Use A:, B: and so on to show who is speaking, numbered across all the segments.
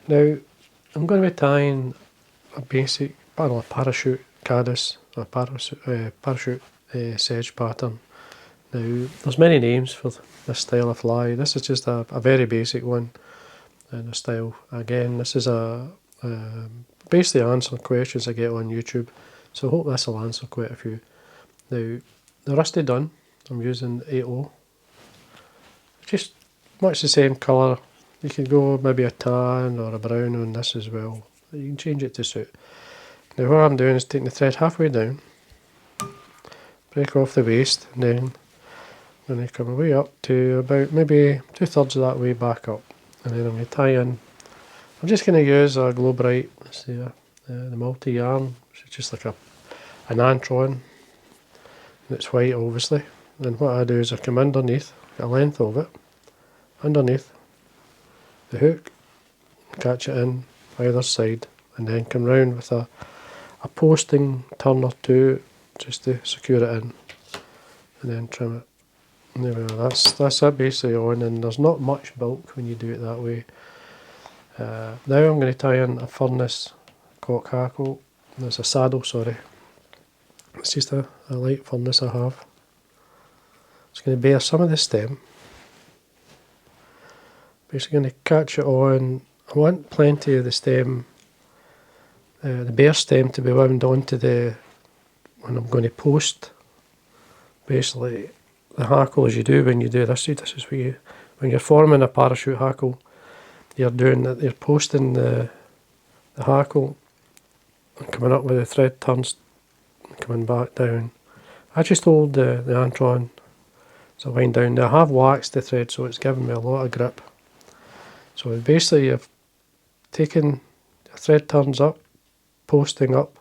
A: Now, I'm going to be tying a basic, parachute Caddis, or parachute sedge pattern. Now, there's many names for this style of fly. This is just a very basic one in a style. Again, this is basically answering questions I get on YouTube, so I hope this will answer quite a few. Now, the rusty dun, I'm using 8O, just much the same colour. You can go maybe a tan or a brown on this as well. You can change it to suit. Now what I'm doing is taking the thread halfway down, break off the waist, and then I'm going to come way up to about maybe 2/3 of that way back up. And then I'm going to tie in, I'm just going to use a Glow Bright, the multi-yarn, which is just like an antron. It's white obviously. And what I do is I come underneath, get a length of it, underneath the hook, catch it in either side, and then come round with a posting turn or two just to secure it in, and then trim it. And there we are, that's it basically on, and there's not much bulk when you do it that way. Now I'm going to tie in a furnace cock hackle. That's a saddle, sorry. It's just a light furnace I have. It's going to bear some of the stem. Basically going to catch it on. I want plenty of the stem, the bare stem, to be wound onto when I'm going to post. Basically, the hackle, as you do when you do this, this is when you're forming a parachute hackle, you're posting the hackle and coming up with the thread turns and coming back down. I just hold the antron so I wind down. Now I have waxed the thread, so it's given me a lot of grip. So basically you've taken the thread turns up, posting up,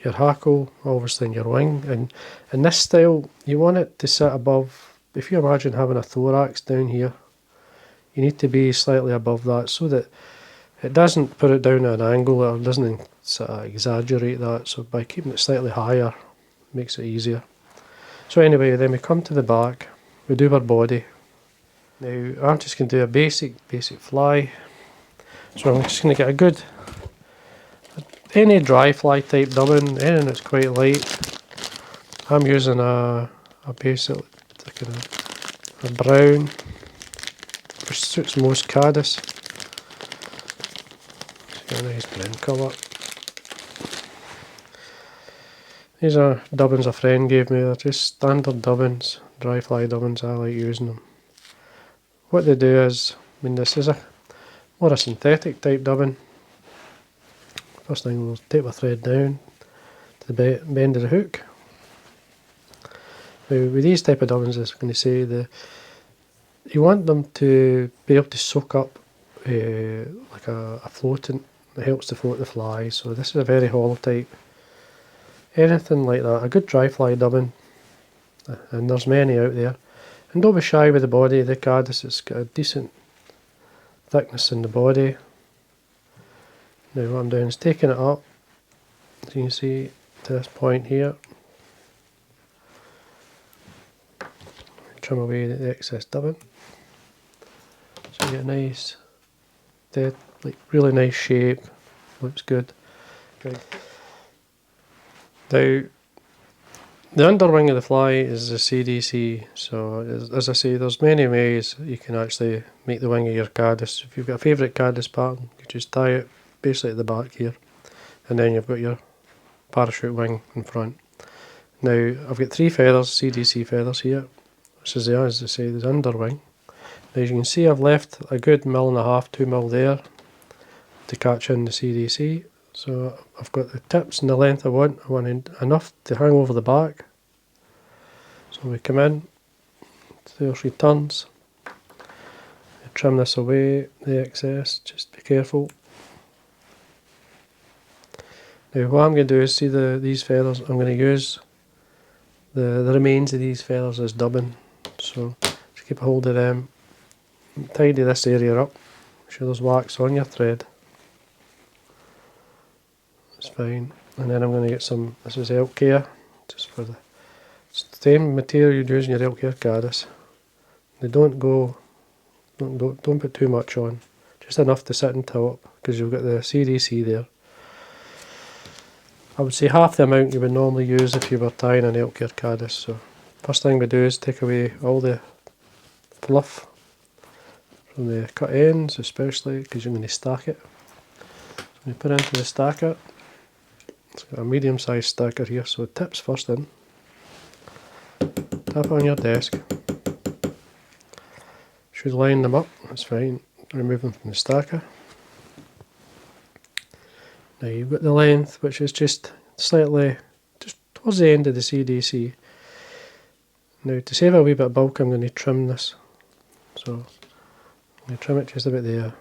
A: your hackle obviously in your wing, and in this style you want it to sit above. If you imagine having a thorax down here, you need to be slightly above that so that it doesn't put it down at an angle or doesn't sort of exaggerate that. So by keeping it slightly higher, it makes it easier. So anyway, then we come to the back, we do our body. Now I'm just going to do a basic fly. So I'm just going to get any dry fly type dubbing, anything that's quite light. I'm using a basic, a brown, which suits most Caddis. It's got a nice brown colour. These are dubbins a friend gave me. They're just standard dubbins, dry fly dubbins. I like using them. What they do is, this is more a synthetic type dubbin. First thing, we'll take my thread down to the bend of the hook. Now with these type of dubbins, as I'm going to say, you want them to be able to soak up like a floatant. It helps to float the fly. So this is a very hollow type. Anything like that, a good dry fly dubbin, and there's many out there. And don't be shy with the body. The Caddis, it's got a decent thickness in the body. Now what I'm doing is taking it up, as you can see, to this point here. Trim away the excess dubbin. So you get a nice, dead, really nice shape. Looks good. Right. Now, the underwing of the fly is the CDC, so as I say, there's many ways you can actually make the wing of your Caddis. If you've got a favourite Caddis pattern, you just tie it basically at the back here, and then you've got your parachute wing in front. Now, I've got 3 feathers, CDC feathers here, which is as I say, the underwing. Now as you can see, I've left a good 1.5mm, 2mm there to catch in the CDC. So I've got the tips and the length I want enough to hang over the back. So we come in, 2 or 3 turns, trim this away, the excess, just be careful. Now what I'm going to do is see these feathers, I'm going to use the remains of these feathers as dubbing. So just keep a hold of them, tidy this area up, make sure there's wax on your thread. It's fine. And then I'm going to get some, this is elk hair, just for the same material you'd use in your elk hair Caddis. They don't put too much on, just enough to sit on top, because you've got the CDC there. I would say half the amount you would normally use if you were tying an elk ear caddis. So first thing we do is take away all the fluff from the cut ends, especially because you're going to stack it. So when you put it into the stacker, it's got a medium sized stacker here, so tips first in. Tap it on your desk. Should line them up, that's fine. Remove them from the stacker. Now you've got the length, which is just slightly, just towards the end of the CDC. Now to save a wee bit of bulk, I'm going to trim this. So I'm going to trim it just about there.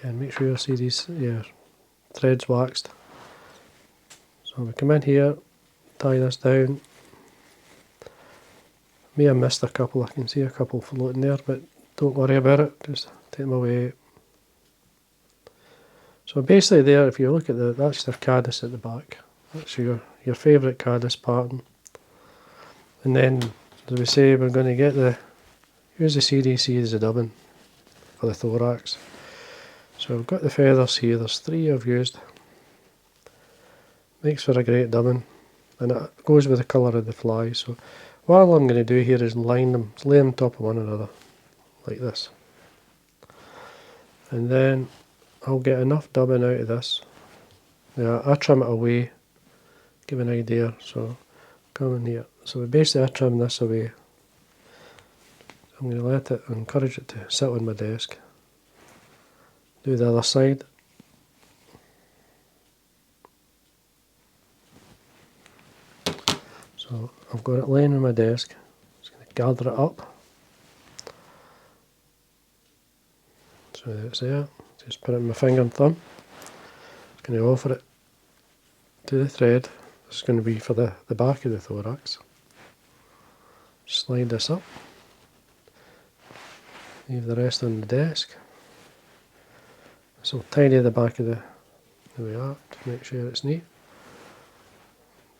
A: And make sure your thread's waxed. So we come in here, tie this down. May have missed a couple, I can see a couple floating there, but don't worry about it, just take them away. So basically there, if you look at that's their caddis at the back. That's your favourite caddis pattern. And then, as we say, we're going to use the CDC as a dubbing for the thorax. So we've got the feathers here, there's 3 I've used. Makes for a great dubbing, and it goes with the colour of the fly. So what I'm going to do here is lay them on top of one another, like this. And then I'll get enough dubbing out of this. Now I trim it away, give an idea, so come in here. So basically I trim this away. I'm going to encourage it to sit on my desk. Do the other side. So I've got it laying on my desk. Just going to gather it up. So it's there. Just put it in my finger and thumb. I'm going to offer it to the thread. This is going to be for the back of the thorax. Slide this up. Leave the rest on the desk. So tidy the back of there we are, to make sure it's neat.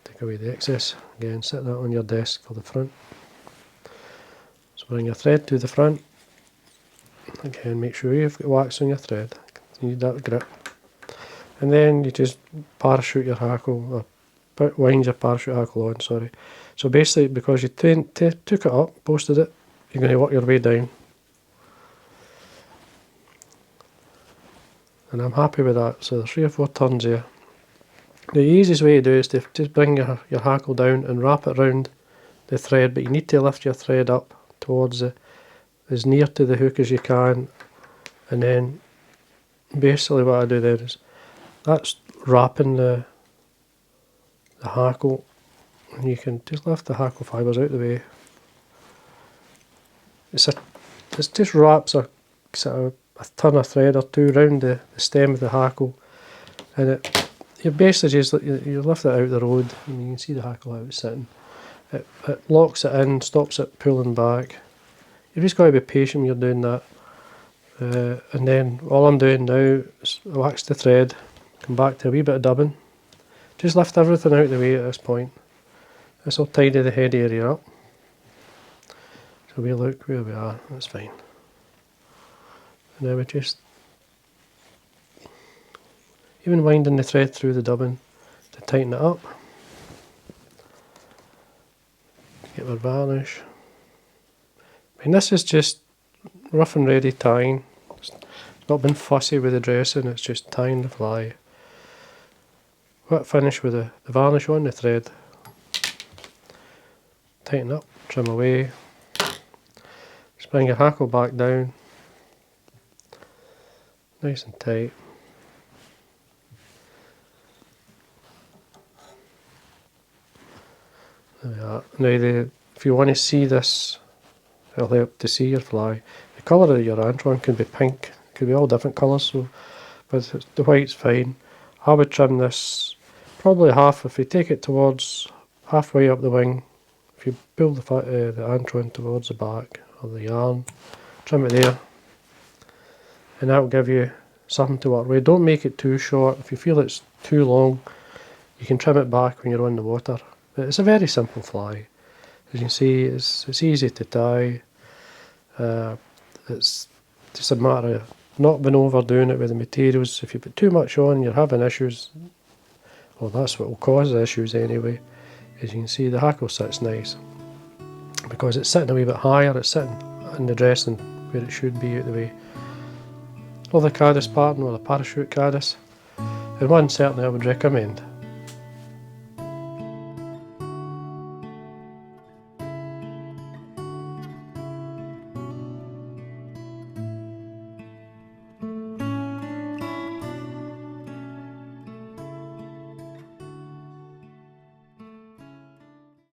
A: Take away the excess. Again, set that on your desk for the front. So bring your thread to the front. Again, make sure you've got wax on your thread. You need that grip. And then you just parachute your hackle, or wind your parachute hackle on, sorry. So basically, because you took it up, posted it, you're going to work your way down. And I'm happy with that. So there's 3 or 4 turns here. The easiest way to do it is to just bring your hackle down and wrap it around the thread, but you need to lift your thread up towards as near to the hook as you can. And then basically what I do there is, that's wrapping the hackle, and you can just lift the hackle fibres out of the way. It just wraps a turn of thread or 2 around the stem of the hackle, and you basically just you lift it out the road, and you can see the hackle how it's sitting. It locks it in, stops it pulling back. You've just got to be patient when you're doing that. And then all I'm doing now is wax the thread, come back to a wee bit of dubbing. Just lift everything out of the way at this point. This will tidy the head area up. So we look where we are, that's fine. And now we just, even winding the thread through the dubbing to tighten it up. Get our varnish. And this is just rough and ready tying. It's not been fussy with the dressing, it's just tying the fly. Got finish with the varnish on the thread. Tighten up, trim away. Just bring your hackle back down. Nice and tight. There we are. Now if you want to see this, it'll help to see your fly. The colour of your antron can be pink, it could be all different colours, so but the white's fine. I would trim this probably half, if you take it towards halfway up the wing, if you pull the antron towards the back of the yarn, trim it there, and that will give you something to work with. Don't make it too short. If you feel it's too long, you can trim it back when you're on the water. But it's a very simple fly. As you can see, it's easy to tie. It's just a matter of not being overdoing it with the materials. If you put too much on, you're having issues. Well, that's what will cause the issues anyway. As you can see, the hackle sits nice because it's sitting a wee bit higher. It's sitting in the dressing where it should be out the way. Love the Caddis pattern, or the parachute Caddis. And one certainly I would recommend.